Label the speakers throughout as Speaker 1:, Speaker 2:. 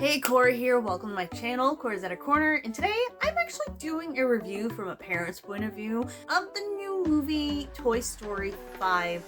Speaker 1: Hey, Cora here, welcome to my channel, CorasAtHerCorner, and today I'm actually doing a review from a parent's point of view of the new movie Toy Story 5,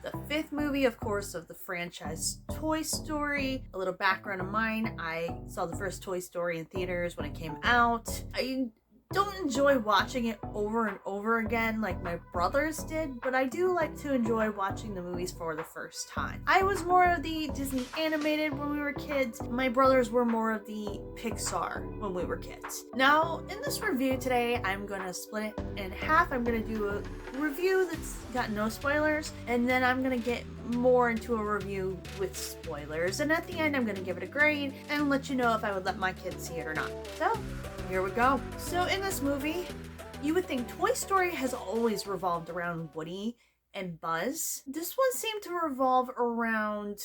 Speaker 1: the fifth movie, of course, of the franchise Toy Story. A little background of mine, I saw the first Toy Story in theaters when it came out. I don't enjoy watching it over and over again like my brothers did, but I do like to enjoy watching the movies for the first time. I was more of the Disney animated when we were kids. My brothers were more of the Pixar when we were kids. Now, in this review today, I'm gonna split it in half. I'm gonna do a review that's got no spoilers, and then I'm gonna get more into a review with spoilers, and at the end I'm gonna give it a grade and let you know if I would let my kids see it or not. So here we go. So in this movie, you would think Toy Story has always revolved around Woody and Buzz. This one seemed to revolve around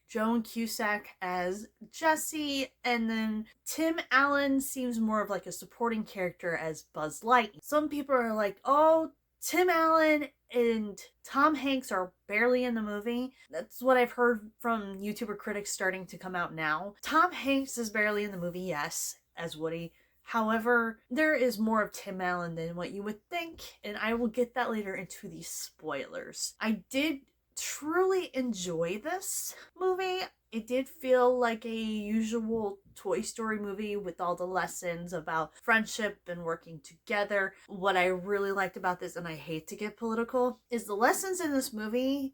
Speaker 1: Joan Cusack as Jessie, and then Tim Allen seems more of like a supporting character as Buzz Lightyear. Some people are like, oh, Tim Allen and Tom Hanks are barely in the movie. That's what I've heard from YouTuber critics starting to come out now. Tom Hanks is barely in the movie, yes, as Woody. However, there is more of Tim Allen than what you would think, and I will get that later into the spoilers. I did truly enjoy this movie. It did feel like a usual Toy Story movie with all the lessons about friendship and working together. What I really liked about this, and I hate to get political, is the lessons in this movie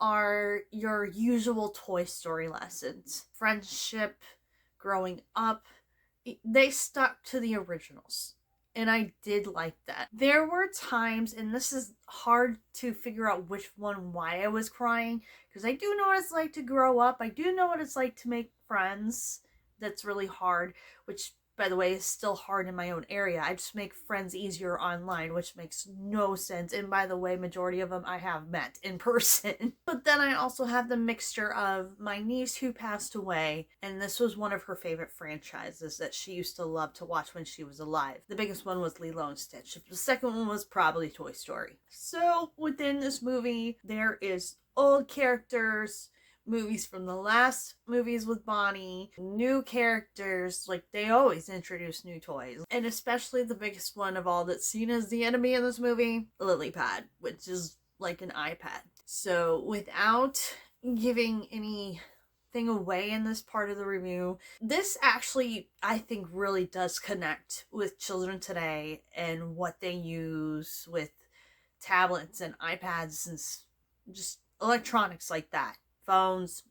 Speaker 1: are your usual Toy Story lessons. Friendship, growing up. They stuck to the originals, and I did like that. There were times, and this is hard to figure out which one why I was crying, because I do know what it's like to grow up. I do know what it's like to make friends. That's really hard, which, by the way, is still hard in my own area. I just make friends easier online, which makes no sense. And by the way, majority of them I have met in person. But then I also have the mixture of my niece who passed away, and this was one of her favorite franchises that she used to love to watch when she was alive. The biggest one was Lilo and Stitch. The second one was probably Toy Story. So within this movie, there is old characters, movies from the last movies with Bonnie, new characters, like they always introduce new toys. And especially the biggest one of all that's seen as the enemy in this movie, Lily Pad, which is like an iPad. So without giving anything away in this part of the review, this actually, I think, really does connect with children today and what they use with tablets and iPads and just electronics like that. Phones,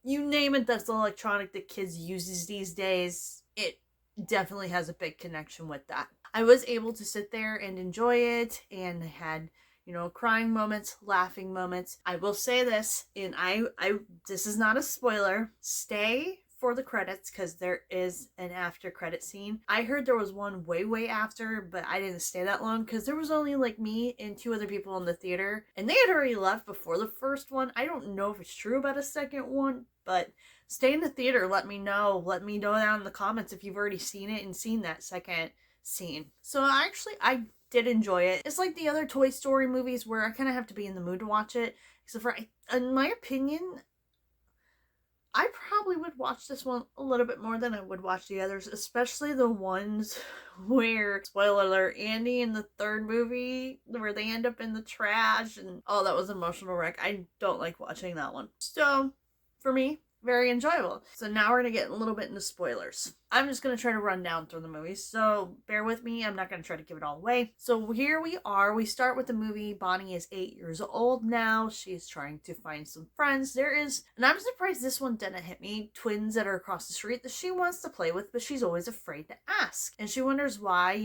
Speaker 1: you name it that's electronic that kids uses these days, it definitely has a big connection with that. I was able to sit there and enjoy it, and had, crying moments, laughing moments. I will say this, and I this is not a spoiler. Stay for the credits, because there is an after credit scene. I heard there was one way after, but I didn't stay that long because there was only like me and two other people in the theater, and they had already left before the first one. I don't know if it's true about a second one, but stay in the theater. Let me know down in the comments if you've already seen it and seen that second scene. So I did enjoy it. It's like the other Toy Story movies where I kind of have to be in the mood to watch it, except for, in my opinion, I probably would watch this one a little bit more than I would watch the others, especially the ones where, spoiler alert, Andy in the third movie, where they end up in the trash, and oh, that was an emotional wreck. I don't like watching that one. So, for me, very enjoyable. So now we're going to get a little bit into spoilers. I'm just going to try to run down through the movies, so bear with me. I'm not going to try to give it all away. So here we are. We start with the movie. Bonnie is 8 years old now. She's trying to find some friends. And I'm surprised this one didn't hit me, twins that are across the street that she wants to play with, but she's always afraid to ask. And she wonders why,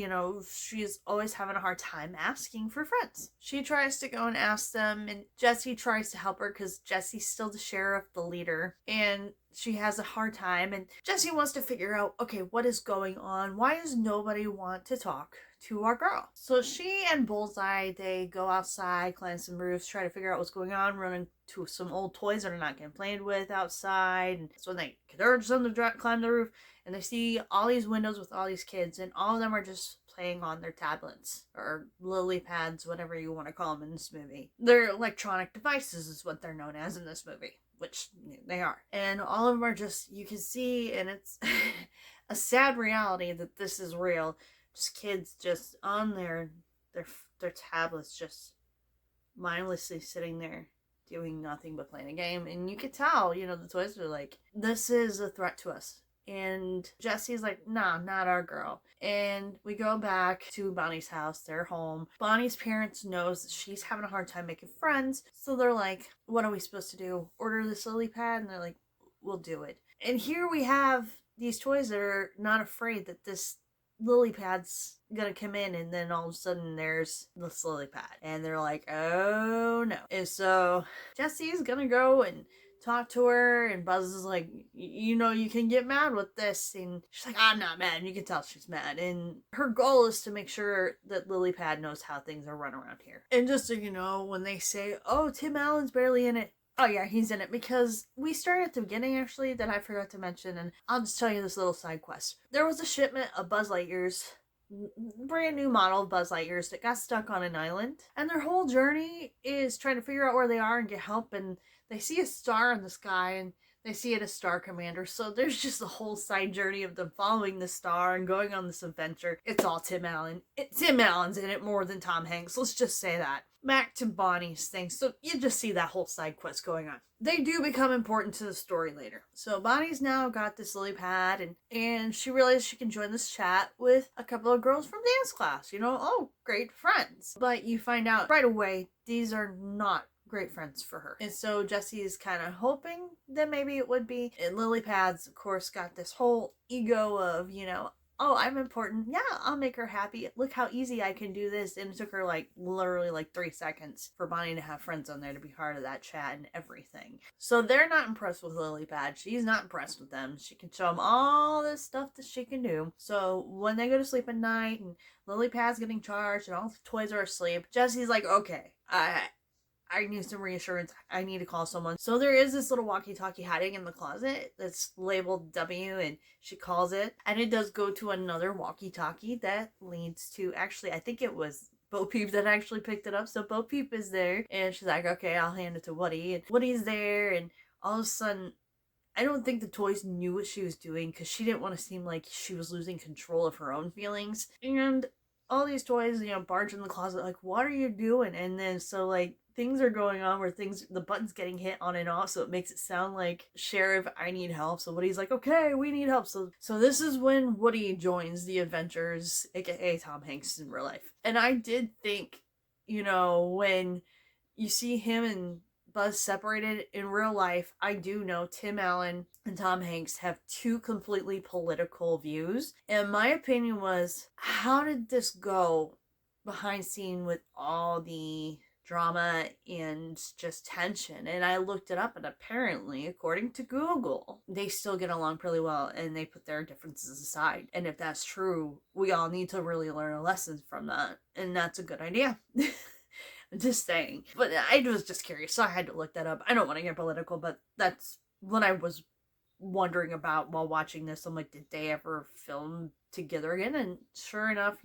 Speaker 1: she's always having a hard time asking for friends. She tries to go and ask them, and Jessie tries to help her because Jessie's still the sheriff, the leader, and she has a hard time, and Jessie wants to figure out, okay, what is going on? Why does nobody want to talk to our girl? So she and Bullseye, they go outside, climb some roofs, try to figure out what's going on, run into some old toys that are not getting played with outside. And so they urge them to climb the roof, and they see all these windows with all these kids, and all of them are just playing on their tablets, or lily pads, whatever you want to call them in this movie. They're electronic devices is what they're known as in this movie. which they are. And all of them are just, you can see, and it's a sad reality that this is real. Just kids just on their tablets, just mindlessly sitting there doing nothing but playing a game. And you could tell, the toys are like, this is a threat to us. And Jesse's like, nah, not our girl. And we go back to Bonnie's house, their home. Bonnie's parents knows that she's having a hard time making friends. So they're like, what are we supposed to do? Order this lily pad? And they're like, we'll do it. And here we have these toys that are not afraid that this lily pad's gonna come in, and then all of a sudden there's this lily pad. And they're like, oh no. And so Jesse's gonna go and talk to her, and Buzz is like, you can get mad with this. And she's like, I'm not mad. And you can tell she's mad. And her goal is to make sure that Lilypad knows how things are run around here. And just so you know, when they say, oh, Tim Allen's barely in it, oh yeah, he's in it, because we started at the beginning, actually, that I forgot to mention, and I'll just tell you this little side quest. There was a shipment of Buzz Lightyears, brand new model of Buzz Lightyears, that got stuck on an island, and their whole journey is trying to figure out where they are and get help. And they see a star in the sky, and they see it as Star Commander. So there's just a whole side journey of them following the star and going on this adventure. It's all Tim Allen. Tim Allen's in it more than Tom Hanks. Let's just say that. Back to Bonnie's thing. So you just see that whole side quest going on. They do become important to the story later. So Bonnie's now got this lily pad, and she realizes she can join this chat with a couple of girls from dance class. Oh, great friends. But you find out right away, these are not great friends for her. And so Jessie is kind of hoping that maybe it would be. And Lilypad's, of course, got this whole ego of, oh, I'm important. Yeah, I'll make her happy. Look how easy I can do this. And it took her literally 3 seconds for Bonnie to have friends on there to be part of that chat and everything. So they're not impressed with Lilypad. She's not impressed with them. She can show them all this stuff that she can do. So when they go to sleep at night and Lilypad's getting charged and all the toys are asleep, Jessie's like, okay, I need some reassurance. I need to call someone. So there is this little walkie-talkie hiding in the closet that's labeled W, and she calls it. And it does go to another walkie-talkie that leads to, actually, I think it was Bo Peep that actually picked it up. So Bo Peep is there, and she's like, okay, I'll hand it to Woody. And Woody's there, and all of a sudden, I don't think the toys knew what she was doing, because she didn't want to seem like she was losing control of her own feelings. And all these toys, barge in the closet, like, what are you doing? And then, so, things are going on where the button's getting hit on and off, so it makes it sound like, Sheriff, I need help. So Woody's like, okay, we need help. So this is when Woody joins the adventures, aka Tom Hanks in real life. And I did think, when you see him and Buzz separated in real life, I do know Tim Allen and Tom Hanks have two completely political views. And my opinion was, how did this go behind scene with all the drama and just tension? And I looked it up, and apparently, according to Google, they still get along pretty well, and they put their differences aside. And if that's true, we all need to really learn a lesson from that, and that's a good idea. Just saying. But I was just curious, so I had to look that up. I don't want to get political, but that's what I was wondering about while watching this. I'm like, did they ever film together again? And sure enough,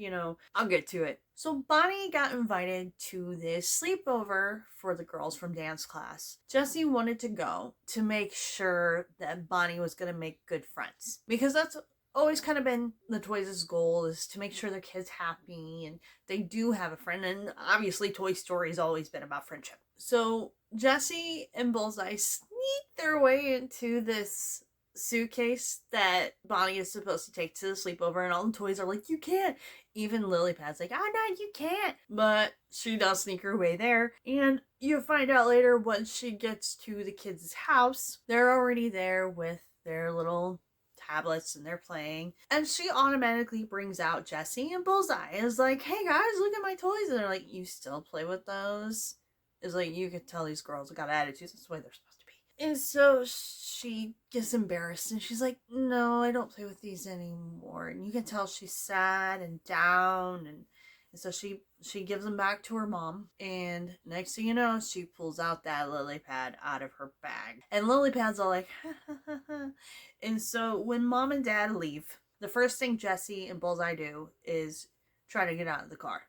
Speaker 1: I'll get to it. So Bonnie got invited to this sleepover for the girls from dance class. Jessie wanted to go to make sure that Bonnie was going to make good friends, because that's always kind of been the toys' goal, is to make sure their kids happy and they do have a friend. And obviously Toy Story's always been about friendship. So Jessie and Bullseye sneak their way into this suitcase that Bonnie is supposed to take to the sleepover, and all the toys are like, you can't. Even Lilypad's like, oh no, you can't. But she does sneak her way there, and you find out later, once she gets to the kids' house, they're already there with their little tablets and they're playing, and she automatically brings out Jessie and Bullseye and is like, hey guys, look at my toys. And they're like, you still play with those? It's like, you could tell these girls have got attitudes. That's the way they're supposed to be. And so she gets embarrassed, and she's like, no, I don't play with these anymore. And you can tell she's sad and down, and so she gives them back to her mom. And next thing you know, she pulls out that lily pad out of her bag. And Lilypad's all like, ha, ha, ha, ha. And so when mom and dad leave, the first thing Jessie and Bullseye do is try to get out of the car.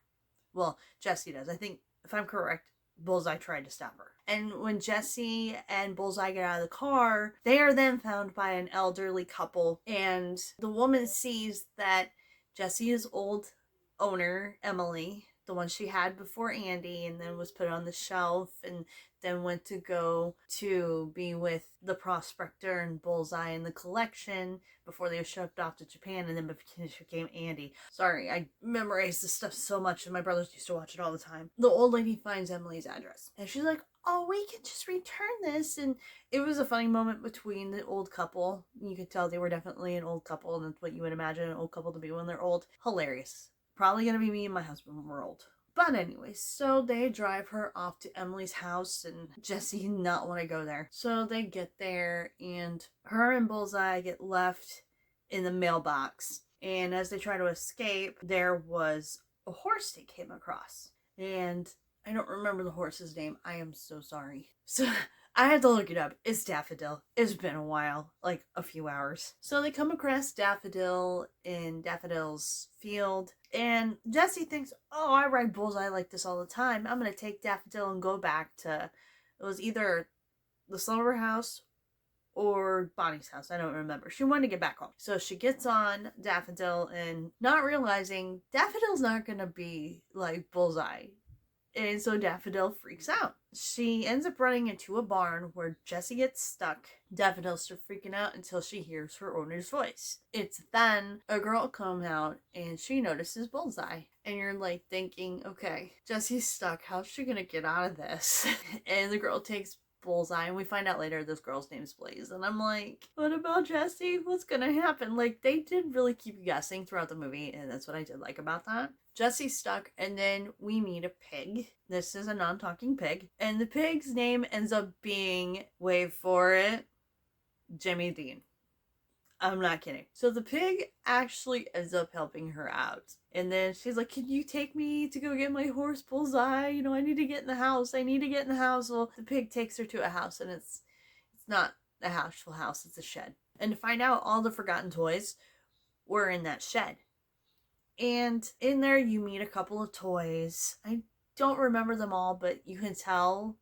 Speaker 1: Well, Jessie does. I think, if I'm correct, Bullseye tried to stop her. And when Jesse and Bullseye get out of the car, they are then found by an elderly couple. And the woman sees that Jesse's old owner, Emily, the one she had before Andy, and then was put on the shelf, and then went to go to be with the prospector and Bullseye in the collection before they were shipped off to Japan, and then became Andy. Sorry, I memorized this stuff so much, and my brothers used to watch it all the time. The old lady finds Emily's address, and she's like, oh, we can just return this. And it was a funny moment between the old couple. You could tell they were definitely an old couple, and that's what you would imagine an old couple to be when they're old. Hilarious. Probably gonna be me and my husband when we're old. But anyway, so they drive her off to Emily's house, and Jesse did not want to go there. So they get there, and her and Bullseye get left in the mailbox. And as they try to escape, there was a horse they came across. And I don't remember the horse's name. I am so sorry. So I had to look it up. It's Daffodil. It's been a while, like a few hours. So they come across Daffodil in Daffodil's field, and Jesse thinks, oh, I ride Bullseye like this all the time. I'm going to take Daffodil and go back to, it was either the Silver House or Bonnie's house. I don't remember. She wanted to get back home. So she gets on Daffodil, and not realizing Daffodil's not going to be like Bullseye. And so Daffodil freaks out. She ends up running into a barn where Jesse gets stuck. Daffodil starts freaking out until she hears her owner's voice. It's then a girl comes out and she notices Bullseye. And you're like thinking, okay, Jesse's stuck. How's she gonna get out of this? And the girl takes Bullseye, and we find out later this girl's name's Blaze. And I'm like, what about Jesse? What's gonna happen? Like, they did really keep you guessing throughout the movie, and that's what I did like about that. Jesse's stuck, and then we meet a pig. This is a non-talking pig, and the pig's name ends up being, wait for it, Jimmy Dean. I'm not kidding. So the pig actually ends up helping her out. And then she's like, can you take me to go get my horse Bullseye? You know, I need to get in the house. I need to get in the house. Well, the pig takes her to a house, and it's not a actual house. It's a shed. And to find out, all the forgotten toys were in that shed. And in there, you meet a couple of toys. I don't remember them all, but you can tell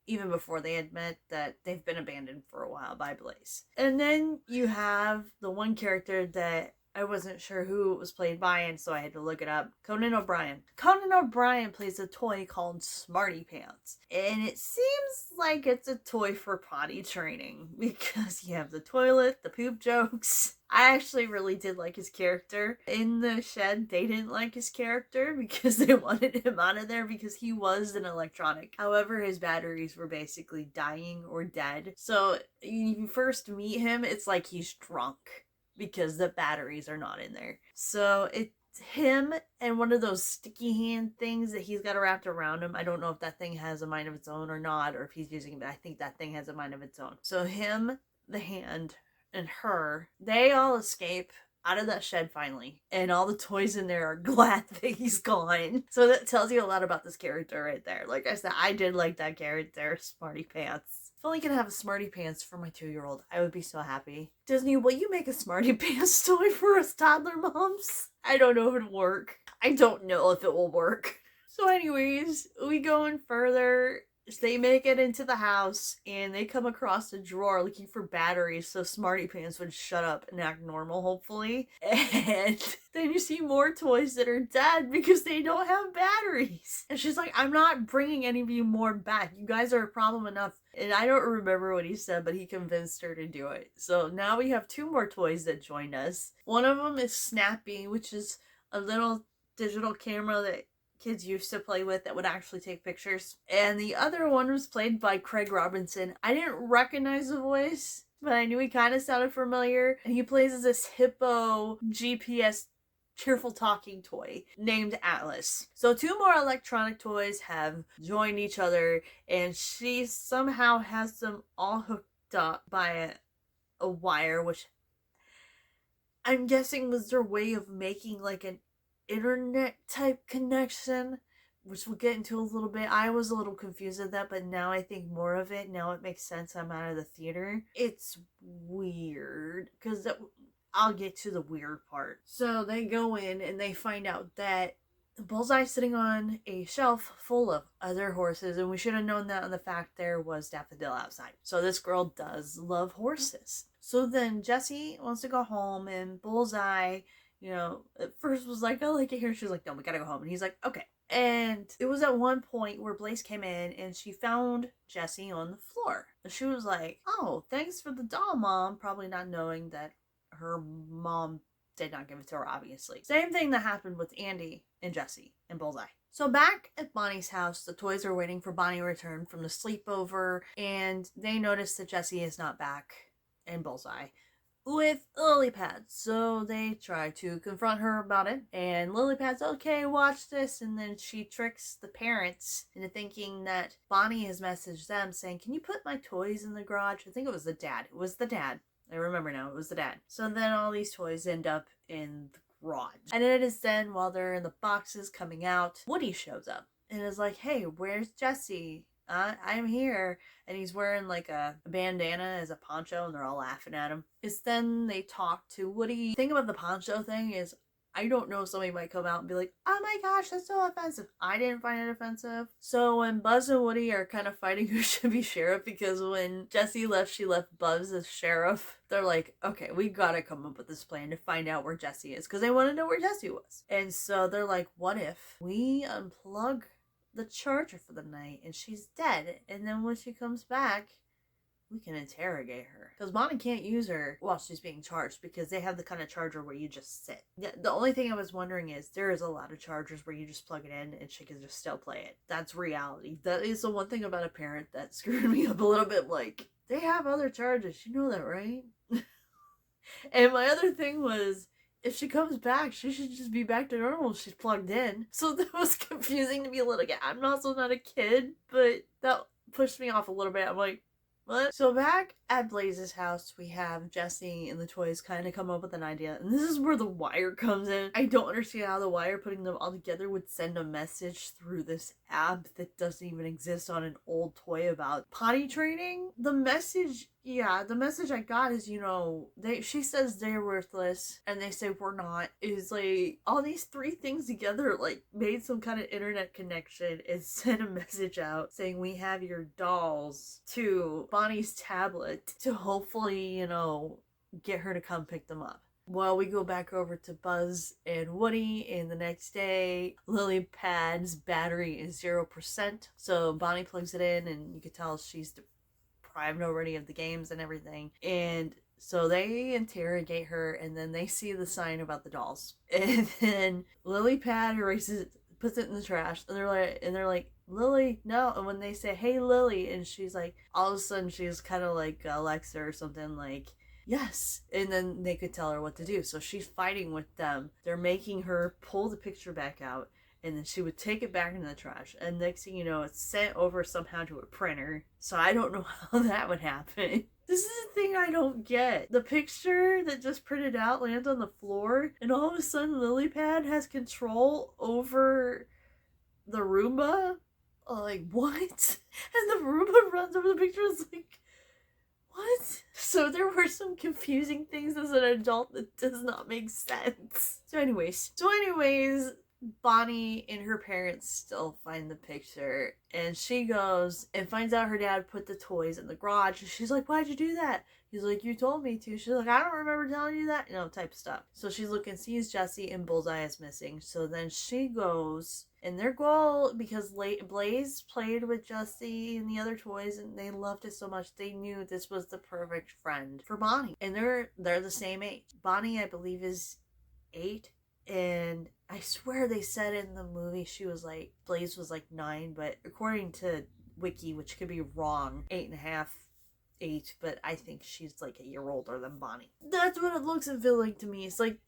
Speaker 1: even before they admit that they've been abandoned for a while by Blaze. And then you have the one character that I wasn't sure who it was played by, and so I had to look it up. Conan O'Brien. Conan O'Brien plays a toy called Smarty Pants. And it seems like it's a toy for potty training, because you have the toilet, the poop jokes. I actually really did like his character. In the shed, they didn't like his character because they wanted him out of there because he was an electronic. However, his batteries were basically dying or dead. So you first meet him, it's like he's drunk because the batteries are not in there. So it's him and one of those sticky hand things that he's got wrapped around him. I don't know if that thing has a mind of its own or not, or if he's using it, but I think that thing has a mind of its own. So him, the hand, and her, they all escape out of that shed finally, and all the toys in there are glad that he's gone. So that tells you a lot about this character right there. Like I said, I did like that character, Smarty Pants. If only I could have a Smarty Pants for my 2-year-old, I would be so happy. Disney, will you make a Smarty Pants toy for us toddler moms? I don't know if it'll work. I don't know if it will work. So anyways, we go in further. They make it into the house, and they come across a drawer looking for batteries so Smarty Pants would shut up and act normal, hopefully. And then you see more toys that are dead because they don't have batteries. And she's like, I'm not bringing any of you more back. You guys are a problem enough. And I don't remember what he said, but he convinced her to do it. So now we have 2 more toys that joined us. One of them is Snappy, which is a little digital camera that kids used to play with that would actually take pictures. And the other one was played by Craig Robinson. I didn't recognize the voice, but I knew he kind of sounded familiar. And he plays as this hippo GPS cheerful talking toy named Atlas. So 2 more electronic toys have joined each other, and she somehow has them all hooked up by a wire, which I'm guessing was their way of making like an internet type connection, which we'll get into a little bit. I was a little confused at that, but now I think more of it. Now it makes sense. I'm out of the theater. It's weird because I'll get to the weird part. So they go in and they find out that Bullseye sitting on a shelf full of other horses, and we should have known that on the fact there was Daffodil outside. So this girl does love horses. So then Jessie wants to go home, and Bullseye, at first was like, I like it here. She's like, no, we gotta go home. And he's like, okay. And it was at one point where Blaze came in and she found Jessie on the floor. And she was like, oh, thanks for the doll, Mom. Probably not knowing that her mom did not give it to her, obviously. Same thing that happened with Andy and Jessie and Bullseye. So back at Bonnie's house, the toys are waiting for Bonnie to return from the sleepover, and they notice that Jessie is not back and Bullseye with Lilypad. So they try to confront her about it, and Lilypad's okay, watch this, and then she tricks the parents into thinking that Bonnie has messaged them saying, can you put my toys in the garage? I think it was the dad. It was the dad. I remember now, it was the dad. So then all these toys end up in the garage. And it is then, while they're in the boxes coming out, Woody shows up and is like, hey, where's Jessie? I'm here. And he's wearing like a bandana as a poncho, and they're all laughing at him. It's then they talk to Woody. The thing about the poncho thing is, I don't know, somebody might come out and be like, oh my gosh, that's so offensive. I didn't find it offensive. So when Buzz and Woody are kind of fighting who should be sheriff, because when Jessie left, she left Buzz as sheriff. They're like, okay, we gotta come up with this plan to find out where Jessie is, because they want to know where Jessie was. And so they're like, what if we unplug the charger for the night and she's dead, and then when she comes back, we can interrogate her. Because Bonnie can't use her while she's being charged, because they have the kind of charger where you just sit. The only thing I was wondering is, there is a lot of chargers where you just plug it in and she can just still play it. That's reality. That is the one thing about a parent that screwed me up a little bit. Like, they have other chargers. You know that, right? And my other thing was, if she comes back, she should just be back to normal. She's plugged in. So that was confusing to me a little bit. I'm also not a kid, but that pushed me off a little bit. I'm like, what? So back at Blaze's house, we have Jessie and the toys kind of come up with an idea. And this is where the wire comes in. I don't understand how the wire, putting them all together, would send a message through this app that doesn't even exist on an old toy about potty training. The message I got is, she says they're worthless and they say we're not. Is like, all these three things together like made some kind of internet connection and sent a message out saying, we have your dolls, to Bonnie's tablet to hopefully, get her to come pick them up. Well, we go back over to Buzz and Woody, and the next day, Lilypad's battery is 0%. So Bonnie plugs it in, and you can tell she's deprived already of the games and everything. And so they interrogate her, and then they see the sign about the dolls. And then Lilypad erases it, puts it in the trash, and they're like, Lily, no. And when they say, hey, Lily, and she's like, all of a sudden she's kind of like Alexa or something, like, yes. And then they could tell her what to do. So she's fighting with them. They're making her pull the picture back out, and then she would take it back into the trash. And next thing you know, it's sent over somehow to a printer. So I don't know how that would happen. This is the thing I don't get. The picture that just printed out lands on the floor, and all of a sudden Lilypad has control over the Roomba. Like, what? And the Roomba runs over the picture. It's like, what? So there were some confusing things as an adult that does not make sense. So anyways, Bonnie and her parents still find the picture, and she goes and finds out her dad put the toys in the garage, and she's like, why'd you do that? He's like, you told me to. She's like, I don't remember telling you that, type of stuff. So she's looking, sees Jessie, and Bullseye is missing. So then she goes, and their goal, because Blaze played with Jessie and the other toys, and they loved it so much, they knew this was the perfect friend for Bonnie. And they're the same age. Bonnie, I believe, is 8, and I swear they said in the movie Blaze was like 9, but according to Wiki, which could be wrong, 8.5, 8, but I think she's like a year older than Bonnie. That's what it looks and feels like to me. It's like,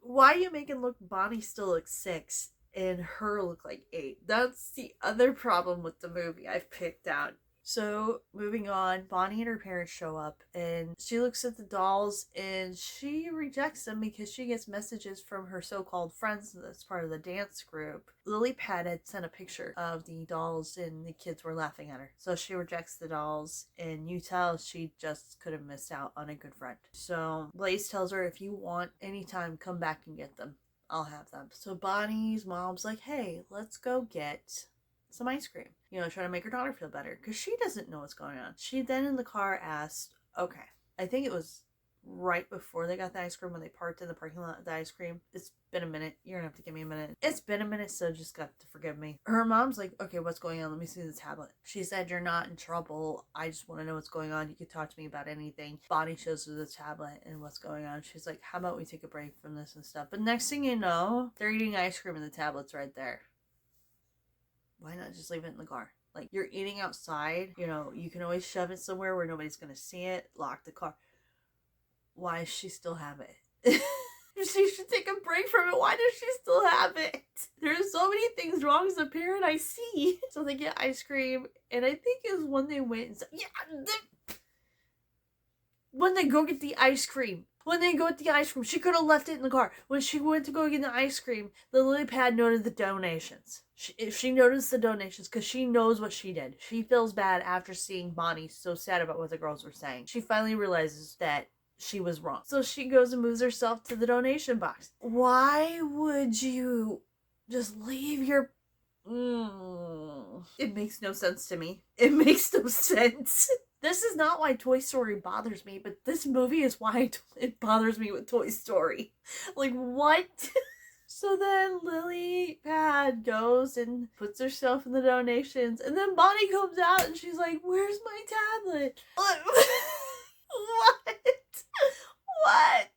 Speaker 1: why are you making Bonnie still look 6 and her look like 8? That's the other problem with the movie I've picked out. So, moving on, Bonnie and her parents show up, and she looks at the dolls, and she rejects them because she gets messages from her so-called friends that's part of the dance group. Lilypad had sent a picture of the dolls, and the kids were laughing at her. So she rejects the dolls, and you tell she just could have missed out on a good friend. So Blaze tells her, if you want, anytime, come back and get them. I'll have them. So Bonnie's mom's like, hey, let's go get some ice cream. You know, try to make her daughter feel better. Because she doesn't know what's going on. She then in the car asked, okay, I think it was right before they got the ice cream when they parked in the parking lot of the ice cream. It's been a minute. You're gonna have to give me a minute. It's been a minute, so just got to forgive me. Her mom's like, okay, what's going on? Let me see the tablet. She said, you're not in trouble. I just want to know what's going on. You can talk to me about anything. Bonnie shows her the tablet and what's going on. She's like, how about we take a break from this and stuff? But next thing you know, they're eating ice cream and the tablet's right there. Why not just leave it in the car? Like, you're eating outside, you know, you can always shove it somewhere where nobody's gonna see it, lock the car. Why does she still have it? She should take a break from it. Why does she still have it? There's so many things wrong as a parent I see. So they get ice cream, and I think it was when they went and said, when they go get the ice cream. When they go get the ice cream, she could have left it in the car. When she went to go get the ice cream, the lily pad noted the donations. She noticed the donations because she knows what she did. She feels bad after seeing Bonnie so sad about what the girls were saying. She finally realizes that she was wrong. So she goes and moves herself to the donation box. Why would you just leave your... It makes no sense to me. It makes no sense. This is not why Toy Story bothers me, but this movie is why it bothers me with Toy Story. Like, what? So then Lily Pad goes and puts herself in the donations, and then Bonnie comes out and she's like, where's my tablet? What? What?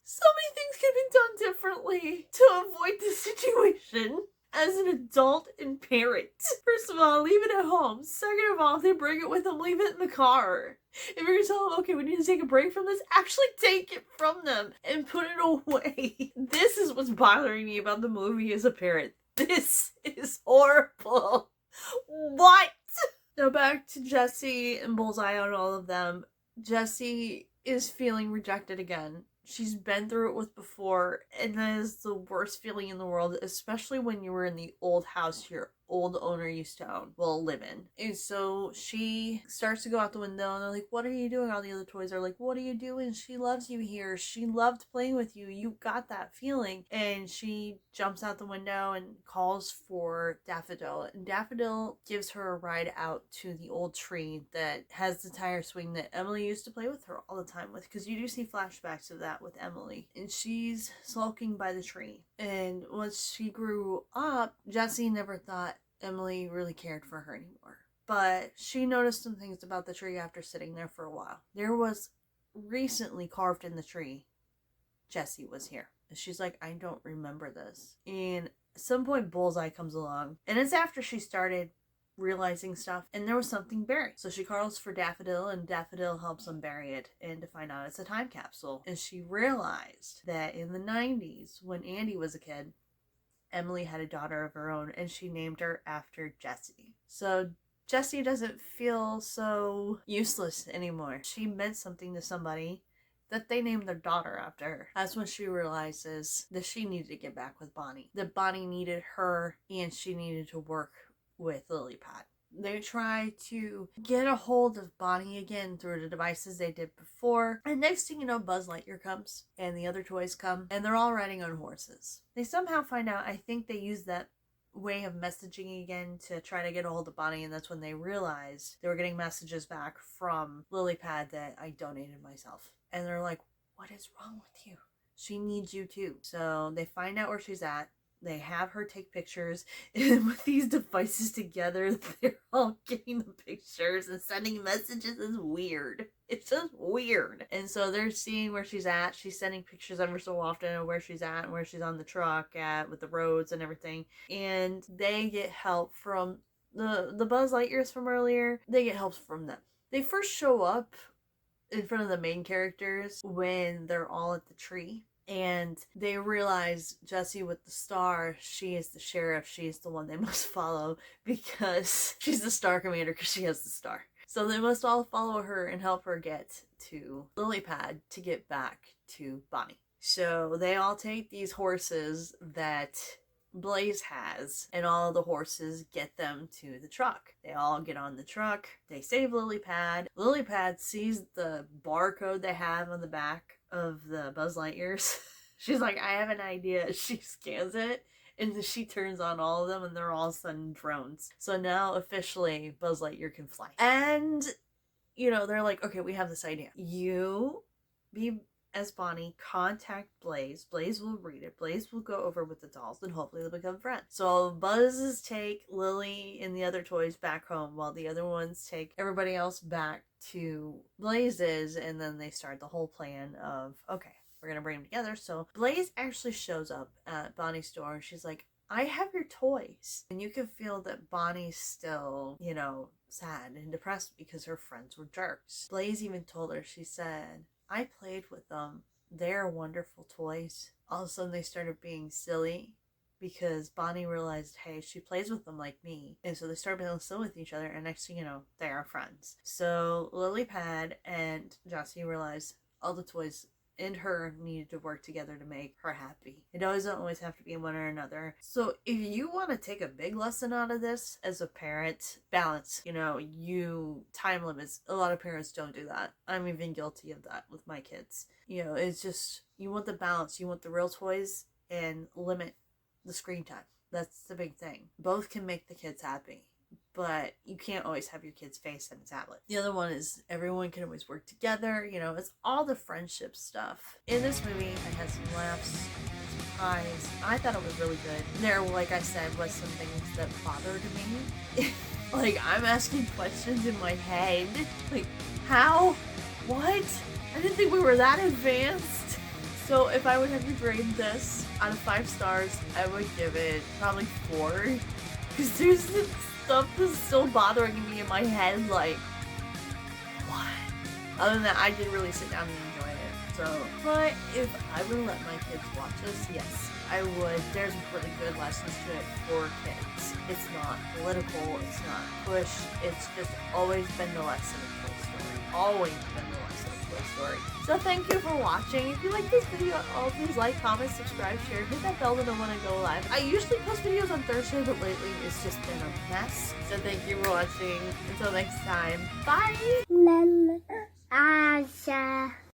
Speaker 1: So many things could be done differently to avoid this situation as an adult and parent. First of all, leave it at home. Second of all, if they bring it with them, leave it in the car. If you're gonna tell them, okay, we need to take a break from this, actually take it from them and put it away. This is what's bothering me about the movie as a parent. This is horrible. What? Now back to Jessie and Bullseye on all of them. Jessie is feeling rejected again. She's been through it with before, and that is the worst feeling in the world, especially when you were in the old house your old owner used to live in. And so she starts to go out the window, and they're like, what are you doing? All the other toys are like, what are you doing? She loves you here. She loved playing with you. You got that feeling. And she jumps out the window and calls for Daffodil. And Daffodil gives her a ride out to the old tree that has the tire swing that Emily used to play with her all the time with, because you do see flashbacks of that with Emily. And she's sulking by the tree. And once she grew up, Jessie never thought Emily really cared for her anymore. But she noticed some things about the tree after sitting there for a while. There was recently carved in the tree, Jessie was here. And she's like, I don't remember this. And at some point, Bullseye comes along. And it's after she started realizing stuff, and there was something buried. So she calls for Daffodil, and Daffodil helps them bury it, and to find out it's a time capsule. And she realized that in the 90s, when Andy was a kid, Emily had a daughter of her own, and she named her after Jessie. So Jessie doesn't feel so useless anymore. She meant something to somebody that they named their daughter after her. That's when she realizes that she needed to get back with Bonnie. That Bonnie needed her, and she needed to work with Lily Pad. They try to get a hold of Bonnie again through the devices they did before. And next thing you know, Buzz Lightyear comes and the other toys come, and they're all riding on horses. They somehow find out, I think they use that way of messaging again to try to get a hold of Bonnie, and that's when they realized they were getting messages back from Lily Pad that I donated myself. And they're like, what is wrong with you? She needs you too. So they find out where she's at. They have her take pictures, and with these devices together, they're all getting the pictures and sending messages. It's weird. It's just weird. And so they're seeing where she's at. She's sending pictures ever so often of where she's at and where she's on the truck at with the roads and everything. And they get help from the Buzz Lightyears from earlier. They get help from them. They first show up in front of the main characters when they're all at the tree. And they realize Jessie with the star, she is the sheriff. She is the one they must follow because she's the star commander because she has the star. So they must all follow her and help her get to Lily Pad to get back to Bonnie. So they all take these horses that Blaze has, and all the horses get them to the truck. They all get on the truck. They save Lily Pad. Lily Pad sees the barcode they have on the back of the Buzz Lightyears. She's like, I have an idea. She scans it, and then she turns on all of them, and they're all of a sudden drones. So now officially Buzz Lightyear can fly. And, you know, they're like, okay, we have this idea. You be as Bonnie, contact Blaze. Blaze will read it. Blaze will go over with the dolls, and hopefully they'll become friends. So Buzz's take Lily and the other toys back home, while the other ones take everybody else back to Blaze's, and then they start the whole plan of, okay, we're gonna bring them together. So Blaze actually shows up at Bonnie's store, and she's like, I have your toys. And you can feel that Bonnie's still, you know, sad and depressed because her friends were jerks. Blaze even told her, she said, I played with them. They're wonderful toys. All of a sudden they started being silly because Bonnie realized, hey, she plays with them like me. And so they started being silly with each other, and next thing you know, they are friends. So Lily Pad and Jossie realized all the toys and her needed to work together to make her happy. It doesn't always have to be one or another. So if you want to take a big lesson out of this as a parent, balance. You know, time limits. A lot of parents don't do that. I'm even guilty of that with my kids. You know, it's just, you want the balance. You want the real toys and limit the screen time. That's the big thing. Both can make the kids happy, but you can't always have your kid's face in a tablet. The other one is everyone can always work together. You know, it's all the friendship stuff. In this movie, I had some laughs, some cries. I thought it was really good. There, like I said, was some things that bothered me. Like, I'm asking questions in my head. Like, how? What? I didn't think we were that advanced. So if I would have to grade this out of 5 stars, I would give it probably 4. Because there's this stuff that's still bothering me in my head, like, what? Other than that, I did really sit down and enjoy it. So, but if I would let my kids watch this, yes, I would. There's really good lessons to it for kids. It's not political, it's not push, it's just always been the lesson of Toy Story. Always been the lesson of Toy Story. So thank you for watching. If you like this video, please like, comment, subscribe, share, hit that bell to know when I go live. I usually post videos on Thursday, but lately it's just been a mess. So thank you for watching. Until next time, bye!